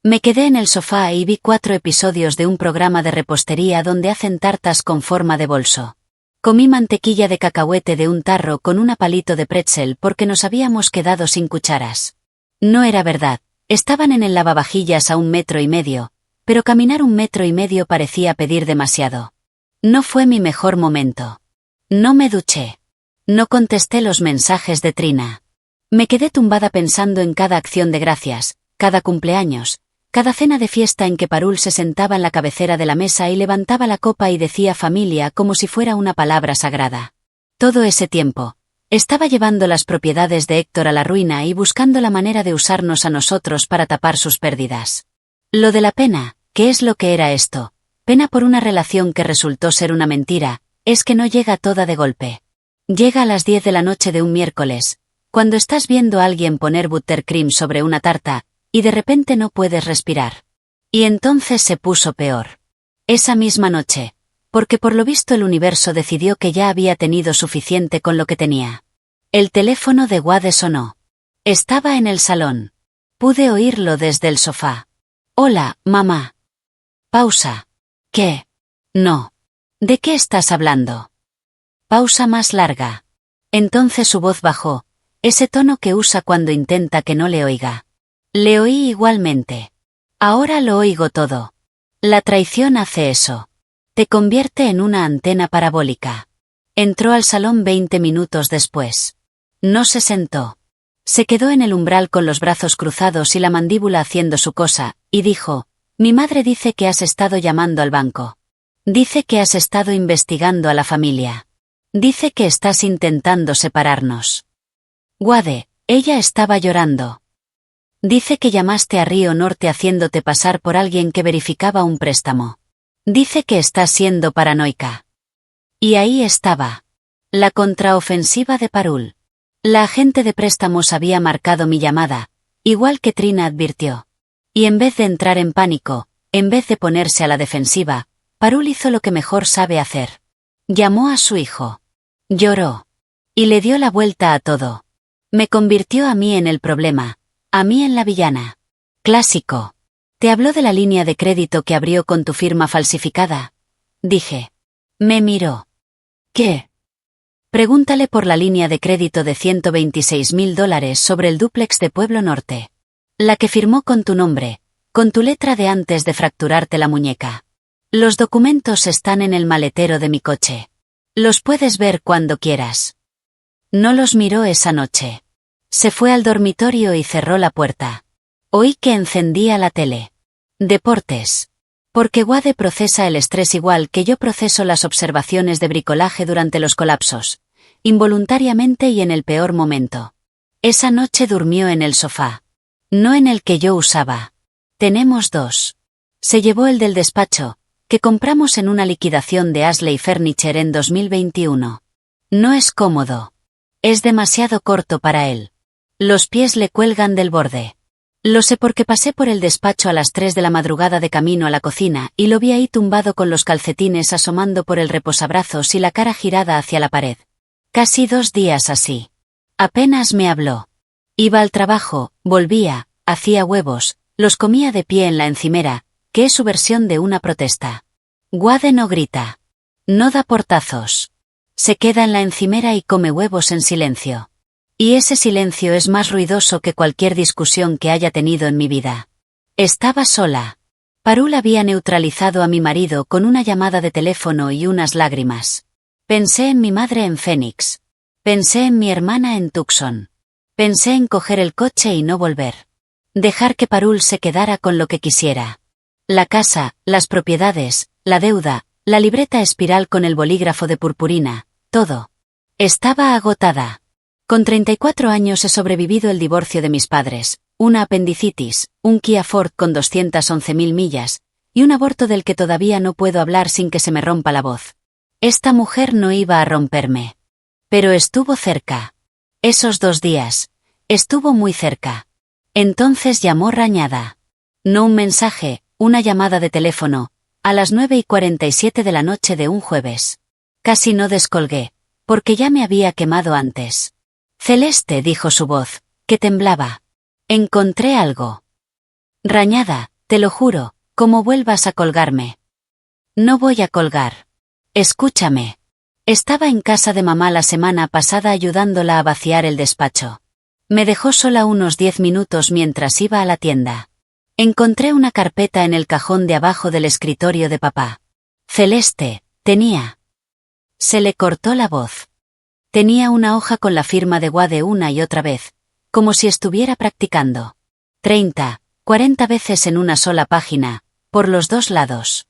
A: Me quedé en el sofá y vi 4 episodios de un programa de repostería donde hacen tartas con forma de bolso. Comí mantequilla de cacahuete de un tarro con un palito de pretzel porque nos habíamos quedado sin cucharas. No era verdad, estaban en el lavavajillas a 1,5 metros, pero caminar 1,5 metros parecía pedir demasiado. No fue mi mejor momento. No me duché. No contesté los mensajes de Trina. Me quedé tumbada pensando en cada acción de gracias, cada cumpleaños, cada cena de fiesta en que Parul se sentaba en la cabecera de la mesa y levantaba la copa y decía familia como si fuera una palabra sagrada. Todo ese tiempo, estaba llevando las propiedades de Héctor a la ruina y buscando la manera de usarnos a nosotros para tapar sus pérdidas. Lo de la pena, ¿qué es lo que era esto? Pena por una relación que resultó ser una mentira, es que no llega toda de golpe. Llega a las 10 de la noche de un miércoles, cuando estás viendo a alguien poner buttercream sobre una tarta, y de repente no puedes respirar. Y entonces se puso peor. Esa misma noche, porque por lo visto el universo decidió que ya había tenido suficiente con lo que tenía. El teléfono de Wade sonó. Estaba en el salón. Pude oírlo desde el sofá. Hola, mamá. Pausa. ¿Qué? No. ¿De qué estás hablando? Pausa más larga. Entonces su voz bajó, ese tono que usa cuando intenta que no le oiga. Le oí igualmente. Ahora lo oigo todo. La traición hace eso. Te convierte en una antena parabólica. Entró al salón 20 minutos después. No se sentó. Se quedó en el umbral con los brazos cruzados y la mandíbula haciendo su cosa, y dijo: mi madre dice que has estado llamando al banco. Dice que has estado investigando a la familia. Dice que estás intentando separarnos. Wade, ella estaba llorando. Dice que llamaste a Río Norte haciéndote pasar por alguien que verificaba un préstamo. Dice que estás siendo paranoica. Y ahí estaba. La contraofensiva de Parul. La agente de préstamos había marcado mi llamada, igual que Trina advirtió. Y en vez de entrar en pánico, en vez de ponerse a la defensiva, Parul hizo lo que mejor sabe hacer. Llamó a su hijo. Lloró. Y le dio la vuelta a todo. Me convirtió a mí en el problema, a mí en la villana. Clásico. ¿Te habló de la línea de crédito que abrió con tu firma falsificada? Dije. Me miró. ¿Qué? Pregúntale por la línea de crédito de $126.000 sobre el dúplex de Pueblo Norte. La que firmó con tu nombre, con tu letra de antes de fracturarte la muñeca. Los documentos están en el maletero de mi coche. Los puedes ver cuando quieras. No los miró esa noche. Se fue al dormitorio y cerró la puerta. Oí que encendía la tele. Deportes. Porque Wade procesa el estrés igual que yo proceso las observaciones de bricolaje durante los colapsos, involuntariamente y en el peor momento. Esa noche durmió en el sofá. No en el que yo usaba. Tenemos dos. Se llevó el del despacho, que compramos en una liquidación de Ashley Furniture en 2021. No es cómodo. Es demasiado corto para él. Los pies le cuelgan del borde. Lo sé porque pasé por el despacho a las 3 de la madrugada de camino a la cocina y lo vi ahí tumbado con los calcetines asomando por el reposabrazos y la cara girada hacia la pared. Casi 2 días así. Apenas me habló. Iba al trabajo, volvía, hacía huevos, los comía de pie en la encimera, que es su versión de una protesta. Wade no grita. No da portazos. Se queda en la encimera y come huevos en silencio. Y ese silencio es más ruidoso que cualquier discusión que haya tenido en mi vida. Estaba sola. Parul había neutralizado a mi marido con una llamada de teléfono y unas lágrimas. Pensé en mi madre en Phoenix. Pensé en mi hermana en Tucson. Pensé en coger el coche y no volver. Dejar que Parul se quedara con lo que quisiera. La casa, las propiedades, la deuda, la libreta espiral con el bolígrafo de purpurina, todo. Estaba agotada. Con 34 años he sobrevivido el divorcio de mis padres, una apendicitis, un Kia Ford con 211.000 millas, y un aborto del que todavía no puedo hablar sin que se me rompa la voz. Esta mujer no iba a romperme. Pero estuvo cerca. Esos 2 días. Estuvo muy cerca. Entonces llamó Rañada. No un mensaje, una llamada de teléfono, a las 9:47 de la noche de un jueves. Casi no descolgué, porque ya me había quemado antes. Celeste, dijo su voz, que temblaba. Encontré algo. Rañada, te lo juro, como vuelvas a colgarme. No voy a colgar. Escúchame. Estaba en casa de mamá la semana pasada ayudándola a vaciar el despacho. Me dejó sola unos 10 minutos mientras iba a la tienda. Encontré una carpeta en el cajón de abajo del escritorio de papá. Celeste, tenía. Se le cortó la voz. Tenía una hoja con la firma de Wade una y otra vez, como si estuviera practicando. 30, 40 veces en una sola página, por los 2 lados.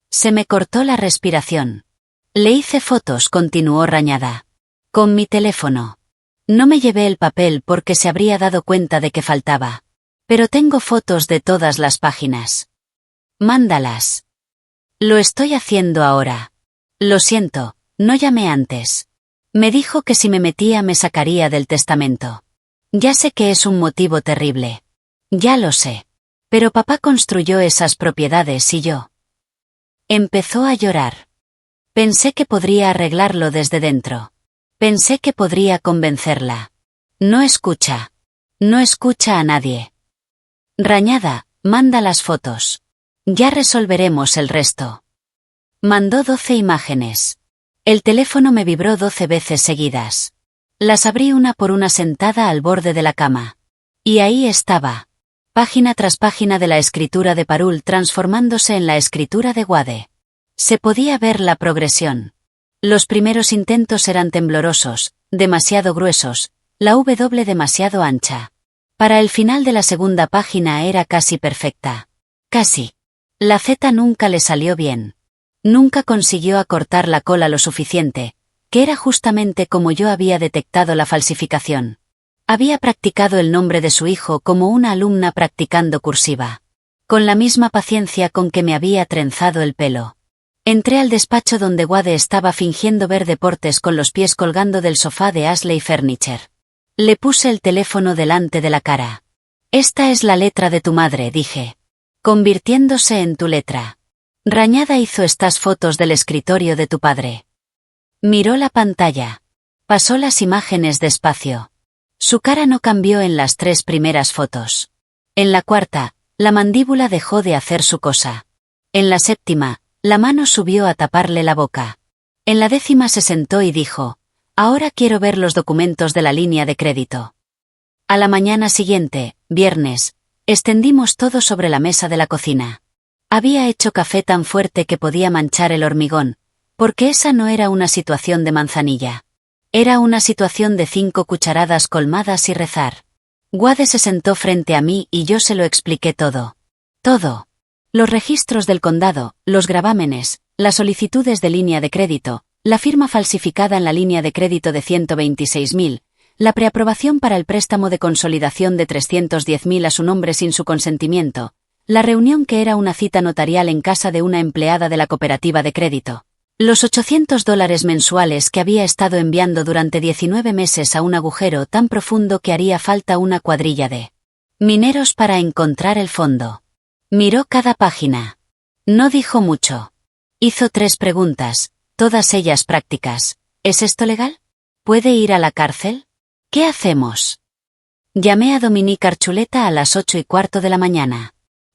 A: Se me cortó la respiración. Le hice fotos, continuó Rañada. Con mi teléfono. No me llevé el papel porque se habría dado cuenta de que faltaba. Pero tengo fotos de todas las páginas. Mándalas. Lo estoy haciendo ahora. Lo siento, no llamé antes. Me dijo que si me metía me sacaría del testamento. Ya sé que es un motivo terrible. Ya lo sé. Pero papá construyó esas propiedades y yo. Empezó a llorar. Pensé que podría arreglarlo desde dentro. Pensé que podría convencerla. No escucha. No escucha a nadie. Rañada, manda las fotos. Ya resolveremos el resto. Mandó 12 imágenes. El teléfono me vibró 12 veces seguidas. Las abrí una por una sentada al borde de la cama. Y ahí estaba. Página tras página de la escritura de Parul transformándose en la escritura de Wade. Se podía ver la progresión. Los primeros intentos eran temblorosos, demasiado gruesos, la W demasiado ancha. Para el final de la segunda página era casi perfecta. Casi. La Z nunca le salió bien. Nunca consiguió acortar la cola lo suficiente, que era justamente como yo había detectado la falsificación. Había practicado el nombre de su hijo como una alumna practicando cursiva. Con la misma paciencia con que me había trenzado el pelo. Entré al despacho donde Wade estaba fingiendo ver deportes con los pies colgando del sofá de Ashley Furniture. Le puse el teléfono delante de la cara. Esta es la letra de tu madre, dije. Convirtiéndose en tu letra. Rañada hizo estas fotos del escritorio de tu padre. Miró la pantalla. Pasó las imágenes despacio. Su cara no cambió en las 3 primeras fotos. En la cuarta, la mandíbula dejó de hacer su cosa. En la séptima, la mano subió a taparle la boca. En la 10ª se sentó y dijo, ahora quiero ver los documentos de la línea de crédito. A la mañana siguiente, viernes, extendimos todo sobre la mesa de la cocina. Había hecho café tan fuerte que podía manchar el hormigón, porque esa no era una situación de manzanilla. Era una situación de 5 cucharadas colmadas y rezar. Wade se sentó frente a mí y yo se lo expliqué todo. Todo. Los registros del condado, los gravámenes, las solicitudes de línea de crédito, la firma falsificada en la línea de crédito de 126.000, la preaprobación para el préstamo de consolidación de 310.000 a su nombre sin su consentimiento, la reunión que era una cita notarial en casa de una empleada de la cooperativa de crédito. Los $800 mensuales que había estado enviando durante 19 meses a un agujero tan profundo que haría falta una cuadrilla de mineros para encontrar el fondo. Miró cada página. No dijo mucho. Hizo 3 preguntas, todas ellas prácticas. ¿Es esto legal? ¿Puede ir a la cárcel? ¿Qué hacemos? Llamé a Dominique Archuleta a las 8:15 de la mañana.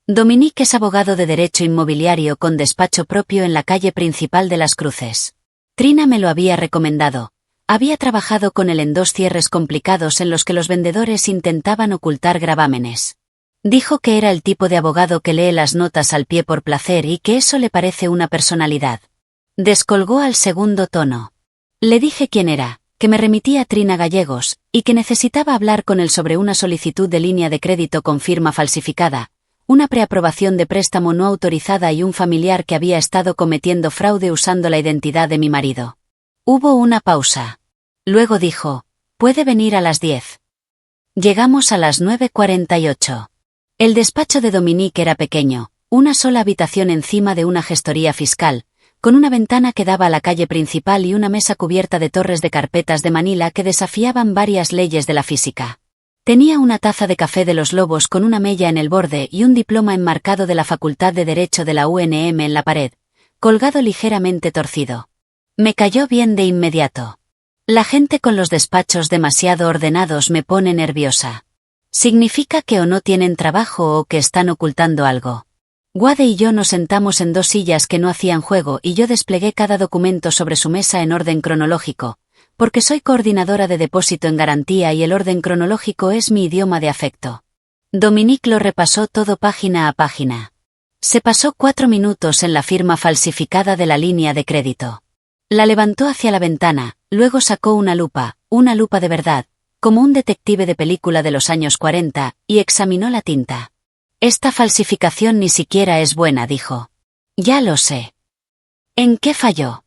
A: Dominique es abogado de derecho inmobiliario con despacho propio en la calle principal de Las Cruces. Trina me lo había recomendado. Había trabajado con él en 2 cierres complicados en los que los vendedores intentaban ocultar gravámenes. Dijo que era el tipo de abogado que lee las notas al pie por placer y que eso le parece una personalidad. Descolgó al segundo tono. Le dije quién era, que me remitía a Trina Gallegos, y que necesitaba hablar con él sobre una solicitud de línea de crédito con firma falsificada, una preaprobación de préstamo no autorizada y un familiar que había estado cometiendo fraude usando la identidad de mi marido. Hubo una pausa. Luego dijo, puede venir a las 10. Llegamos a las 9:48. El despacho de Dominique era pequeño, una sola habitación encima de una gestoría fiscal, con una ventana que daba a la calle principal y una mesa cubierta de torres de carpetas de Manila que desafiaban varias leyes de la física. Tenía una taza de café de los Lobos con una mella en el borde y un diploma enmarcado de la Facultad de Derecho de la UNM en la pared, colgado ligeramente torcido. Me cayó bien de inmediato. La gente con los despachos demasiado ordenados me pone nerviosa. Significa que o no tienen trabajo o que están ocultando algo. Wade y yo nos sentamos en 2 sillas que no hacían juego y yo desplegué cada documento sobre su mesa en orden cronológico, porque soy coordinadora de depósito en garantía y el orden cronológico es mi idioma de afecto. Dominique lo repasó todo página a página. Se pasó 4 minutos en la firma falsificada de la línea de crédito. La levantó hacia la ventana, luego sacó una lupa de verdad, como un detective de película de los años 40, y examinó la tinta. Esta falsificación ni siquiera es buena, dijo. Ya lo sé. ¿En qué falló?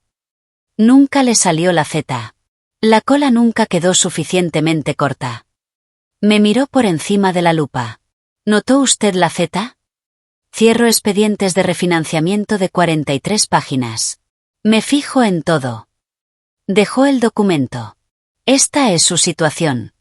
A: Nunca le salió la Z. La cola nunca quedó suficientemente corta. Me miró por encima de la lupa. ¿Notó usted la Z? Cierro expedientes de refinanciamiento de 43 páginas. Me fijo en todo. Dejó el documento. Esta es su situación.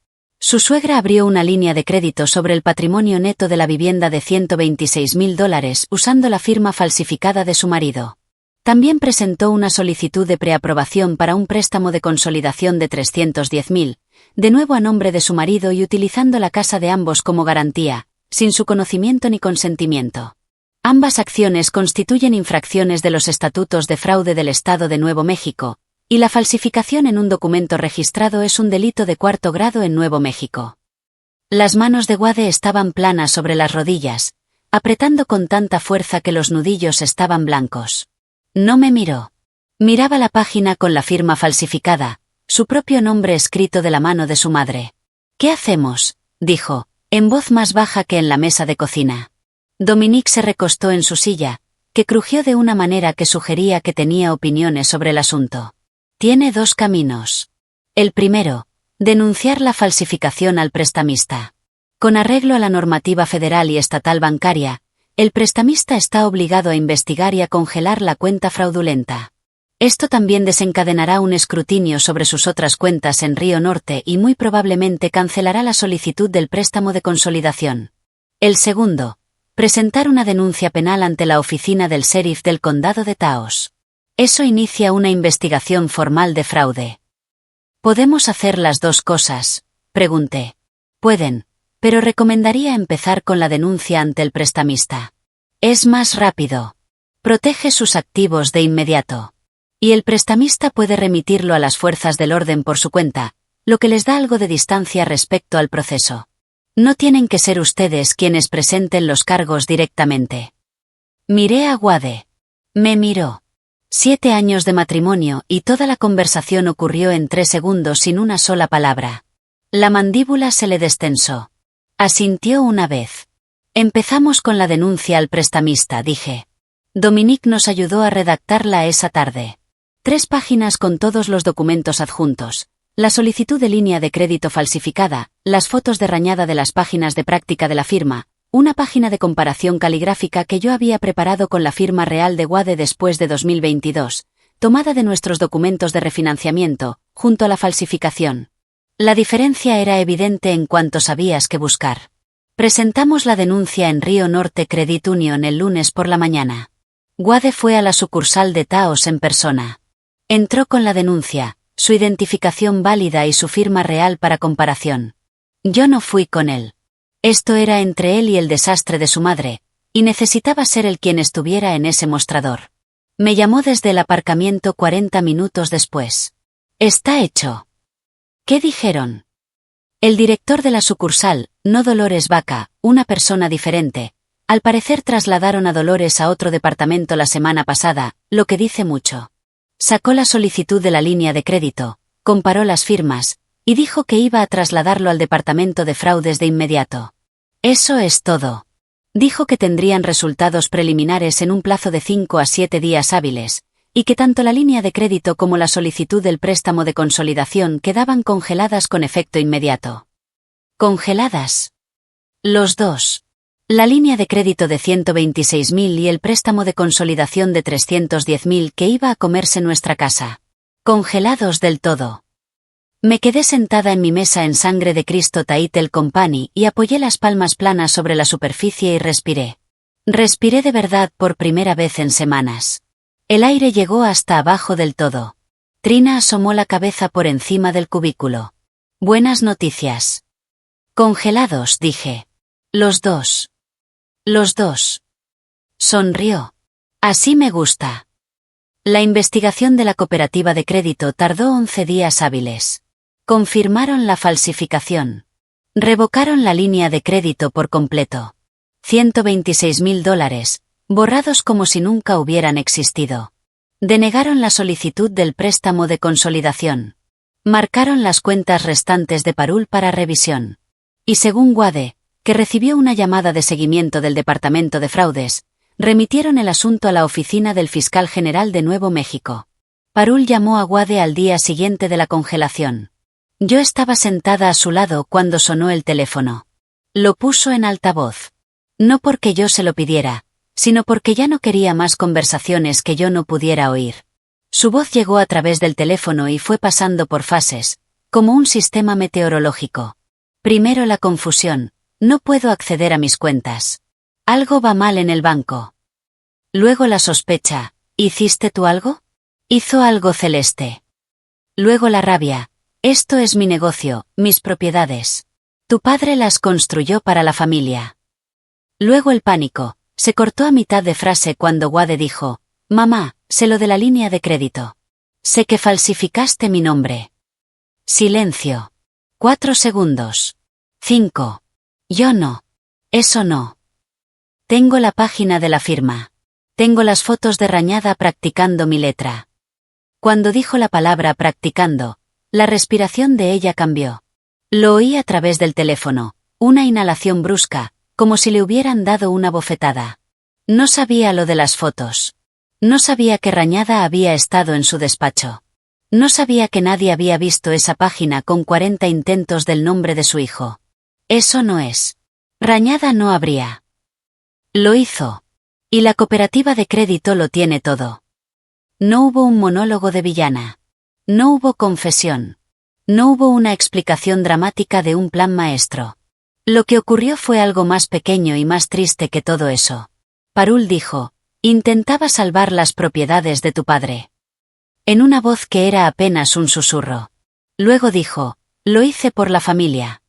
A: Su suegra abrió una línea de crédito sobre el patrimonio neto de la vivienda de $126.000 usando la firma falsificada de su marido. También presentó una solicitud de preaprobación para un préstamo de consolidación de 310.000, de nuevo a nombre de su marido y utilizando la casa de ambos como garantía, sin su conocimiento ni consentimiento. Ambas acciones constituyen infracciones de los estatutos de fraude del Estado de Nuevo México, y la falsificación en un documento registrado es un delito de 4º grado en Nuevo México. Las manos de Wade estaban planas sobre las rodillas, apretando con tanta fuerza que los nudillos estaban blancos. No me miró. Miraba la página con la firma falsificada, su propio nombre escrito de la mano de su madre. ¿Qué hacemos?, dijo, en voz más baja que en la mesa de cocina. Dominique se recostó en su silla, que crujió de una manera que sugería que tenía opiniones sobre el asunto. Tiene dos caminos. El primero, denunciar la falsificación al prestamista. Con arreglo a la normativa federal y estatal bancaria, el prestamista está obligado a investigar y a congelar la cuenta fraudulenta. Esto también desencadenará un escrutinio sobre sus otras cuentas en Río Norte y muy probablemente cancelará la solicitud del préstamo de consolidación. El segundo, presentar una denuncia penal ante la oficina del sheriff del condado de Taos. Eso inicia una investigación formal de fraude. ¿Podemos hacer las dos cosas?, pregunté. Pueden, pero recomendaría empezar con la denuncia ante el prestamista. Es más rápido. Protege sus activos de inmediato. Y el prestamista puede remitirlo a las fuerzas del orden por su cuenta, lo que les da algo de distancia respecto al proceso. No tienen que ser ustedes quienes presenten los cargos directamente. Miré a Wade. Me miró. 7 años de matrimonio y toda la conversación ocurrió en 3 segundos sin una sola palabra. La mandíbula se le destensó. Asintió una vez. Empezamos con la denuncia al prestamista, dije. Dominique nos ayudó a redactarla esa tarde. 3 páginas con todos los documentos adjuntos, la solicitud de línea de crédito falsificada, las fotos de rañada de las páginas de práctica de la firma, una página de comparación caligráfica que yo había preparado con la firma real de Wade después de 2022, tomada de nuestros documentos de refinanciamiento, junto a la falsificación. La diferencia era evidente en cuanto sabías qué buscar. Presentamos la denuncia en Río Norte Credit Union el lunes por la mañana. Wade fue a la sucursal de Taos en persona. Entró con la denuncia, su identificación válida y su firma real para comparación. Yo no fui con él. Esto era entre él y el desastre de su madre, y necesitaba ser él quien estuviera en ese mostrador. Me llamó desde el aparcamiento 40 minutos después. Está hecho. ¿Qué dijeron? El director de la sucursal, no Dolores Vaca, una persona diferente, al parecer trasladaron a Dolores a otro departamento la semana pasada, lo que dice mucho. Sacó la solicitud de la línea de crédito, comparó las firmas, y dijo que iba a trasladarlo al departamento de fraudes de inmediato. Eso es todo. Dijo que tendrían resultados preliminares en un plazo de 5 a 7 días hábiles, y que tanto la línea de crédito como la solicitud del préstamo de consolidación quedaban congeladas con efecto inmediato. ¿Congeladas? Los dos. La línea de crédito de 126.000 y el préstamo de consolidación de 310.000 que iba a comerse nuestra casa. Congelados del todo. Me quedé sentada en mi mesa en Sangre de Cristo Title Company y apoyé las palmas planas sobre la superficie y respiré. Respiré de verdad por primera vez en semanas. El aire llegó hasta abajo del todo. Trina asomó la cabeza por encima del cubículo. Buenas noticias. Congelados, dije. Los dos. Los dos. Sonrió. Así me gusta. La investigación de la cooperativa de crédito tardó 11 días hábiles. Confirmaron la falsificación. Revocaron la línea de crédito por completo. $126.000, borrados como si nunca hubieran existido. Denegaron la solicitud del préstamo de consolidación. Marcaron las cuentas restantes de Parul para revisión. Y según Wade, que recibió una llamada de seguimiento del Departamento de Fraudes, remitieron el asunto a la oficina del fiscal general de Nuevo México. Parul llamó a Wade al día siguiente de la congelación. Yo estaba sentada a su lado cuando sonó el teléfono. Lo puso en altavoz. No porque yo se lo pidiera, sino porque ya no quería más conversaciones que yo no pudiera oír. Su voz llegó a través del teléfono y fue pasando por fases, como un sistema meteorológico. Primero la confusión. No puedo acceder a mis cuentas. Algo va mal en el banco. Luego la sospecha. ¿Hiciste tú algo? Hizo algo Celeste. Luego la rabia. Esto es mi negocio, mis propiedades. Tu padre las construyó para la familia. Luego el pánico. Se cortó a mitad de frase cuando Wade dijo, mamá, sé lo de la línea de crédito. Sé que falsificaste mi nombre. Silencio. 4 segundos. 5. Yo no. Eso no. Tengo la página de la firma. Tengo las fotos de Rañada practicando mi letra. Cuando dijo la palabra practicando, la respiración de ella cambió. Lo oí a través del teléfono, una inhalación brusca, como si le hubieran dado una bofetada. No sabía lo de las fotos. No sabía que Rañada había estado en su despacho. No sabía que nadie había visto esa página con 40 intentos del nombre de su hijo. Eso no es. Rañada no habría. Lo hizo. Y la cooperativa de crédito lo tiene todo. No hubo un monólogo de villana. No hubo confesión. No hubo una explicación dramática de un plan maestro. Lo que ocurrió fue algo más pequeño y más triste que todo eso. Parul dijo, intentaba salvar las propiedades de tu padre. En una voz que era apenas un susurro. Luego dijo, lo hice por la familia.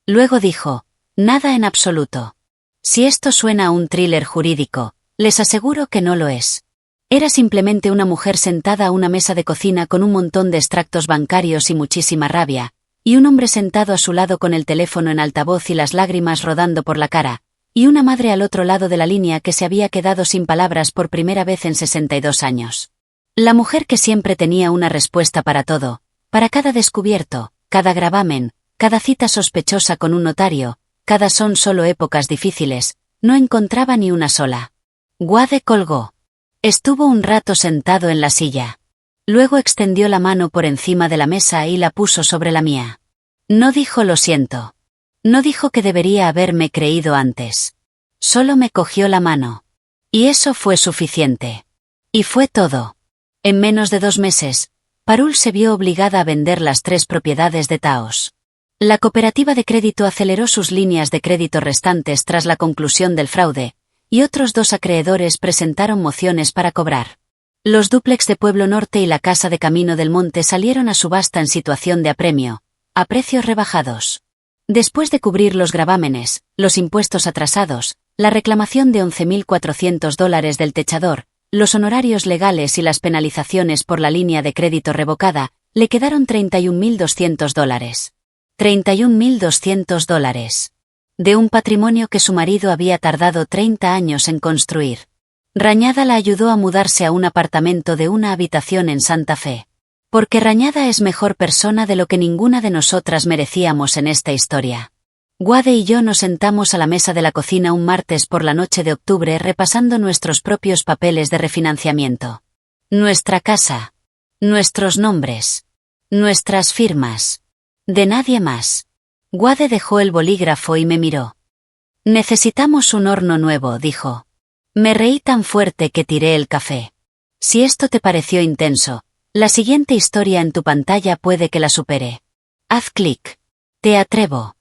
A: Luego dijo, nada en absoluto. Si esto suena a un thriller jurídico, les aseguro que no lo es. Era simplemente una mujer sentada a una mesa de cocina con un montón de extractos bancarios y muchísima rabia, y un hombre sentado a su lado con el teléfono en altavoz y las lágrimas rodando por la cara, y una madre al otro lado de la línea que se había quedado sin palabras por primera vez en 62 años. La mujer que siempre tenía una respuesta para todo, para cada descubierto, cada gravamen, cada cita sospechosa con un notario, cada son solo épocas difíciles, no encontraba ni una sola. Wade colgó. Estuvo un rato sentado en la silla. Luego extendió la mano por encima de la mesa y la puso sobre la mía. No dijo lo siento. No dijo que debería haberme creído antes. Solo me cogió la mano. Y eso fue suficiente. Y fue todo. En menos de 2 meses, Parul se vio obligada a vender las 3 propiedades de Taos. La cooperativa de crédito aceleró sus líneas de crédito restantes tras la conclusión del fraude, y otros 2 acreedores presentaron mociones para cobrar. Los dúplex de Pueblo Norte y la casa de Camino del Monte salieron a subasta en situación de apremio, a precios rebajados. Después de cubrir los gravámenes, los impuestos atrasados, la reclamación de $11.400 del techador, los honorarios legales y las penalizaciones por la línea de crédito revocada, le quedaron $31.200. $31.200. De un patrimonio que su marido había tardado 30 años en construir. Rañada la ayudó a mudarse a un apartamento de una habitación en Santa Fe. Porque Rañada es mejor persona de lo que ninguna de nosotras merecíamos en esta historia. Wade y yo nos sentamos a la mesa de la cocina un martes por la noche de octubre repasando nuestros propios papeles de refinanciamiento. Nuestra casa. Nuestros nombres. Nuestras firmas. De nadie más. Wade dejó el bolígrafo y me miró. Necesitamos un horno nuevo, dijo. Me reí tan fuerte que tiré el café. Si esto te pareció intenso, la siguiente historia en tu pantalla puede que la supere. Haz clic. Te atrevo.